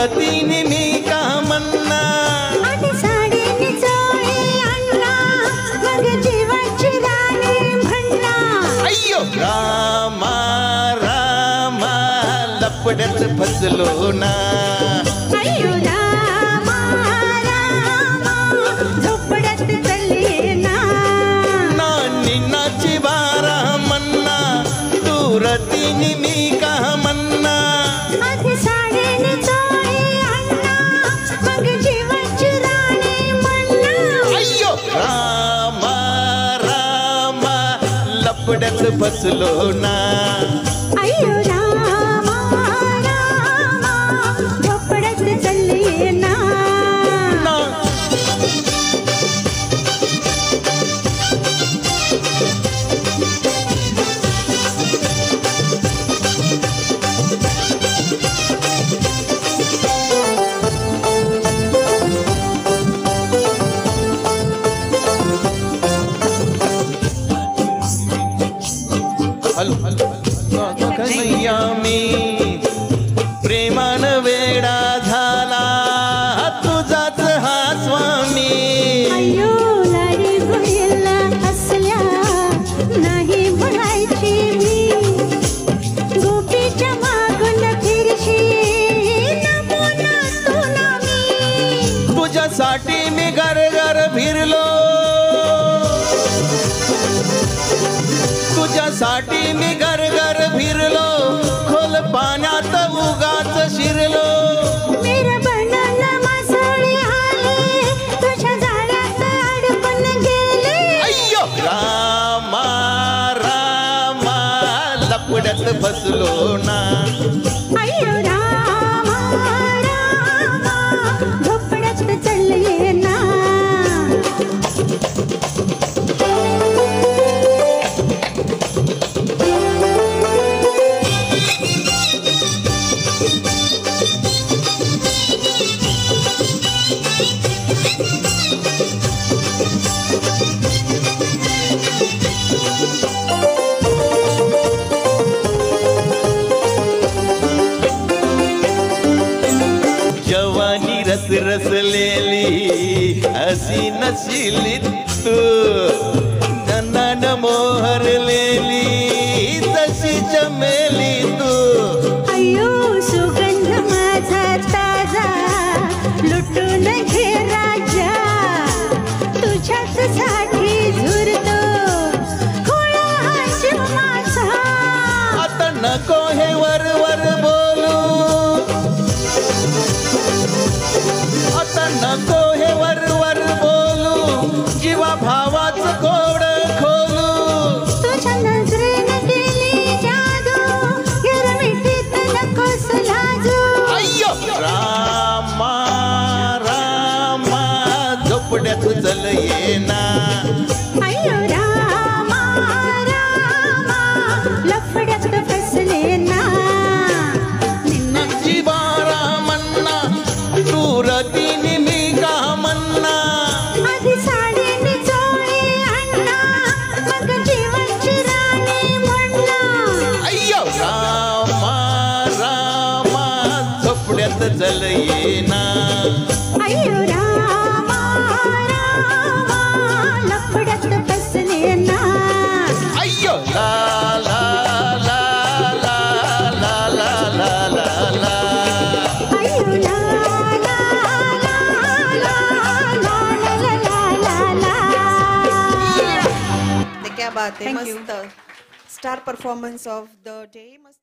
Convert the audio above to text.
रतीने मी का म्हणना आधी साडीने चोळी आणला मग जीवाची राणी म्हणला अय्यो रामा रामा लपड्यात फसलो ना अय्यो रामा रामा झोपड्यात चालले ना निनाची बारा म्हणना तू रतीने मी का म्हणना आधी साडीने चोळी आणला मग जीवाची राणी म्हणला अय्यो रामा रामा लपड्यात फसलो ना अय्यो रामा रामा झोपड्यात चालले ना मैया मी प्रेमान वेडा झाला तुझाच हा स्वामी अय्यो लाडी गोयला हसल्या नाही म्हणायची मी गोपीच्या मागून फिरशी नमुना तुला मी तुझ्यासाठी मी घर घर फिरलो तुझ्यासाठी मी घर घर फिरलो खोल पाण्यात उगाच शिरलो मेरा बनन मासोळी आले तुझ्या जाळ्यात अडकून गेले अय्यो रामा रामा लपड्यात फसलो ना अय्यो रामा रामा झोपड्यात चालले ना जवानी रस रसलेली अशी नशिली तू नन्नान मोहरलेली तशी चमेली तू अय्यो सुगंध माझा ताजा लुटून घे राजा तुझ्याच साठी झुरतो खोळा हा जीव माझा आता नको हे वर वर बोलू आता नको हे वर वर बोलू जीवा भावाच गोड खोलू तुझ्या नजरेने केली जादू गिरमिटीत नकोस लाजू अय्यो रामा रामा झोपड्यात चल येना अय्यो रामा रामा लफड्यात फसले ना निन्नाची बारा म्हणना तू रतीने मी का म्हणना आधी साडीने चोळी आणला मग जीवाची राणी म्हणला अय्यो रामा रामा झोपड्यात चल येना अय्यो रामा रामा लफड्यात फसले ना अय्यो ला ला ला ला ला ला ला ला ला अय्यो ला ला ला ला ला ला ला ला क्या बात है, मस्त star performance of the day. मस्त.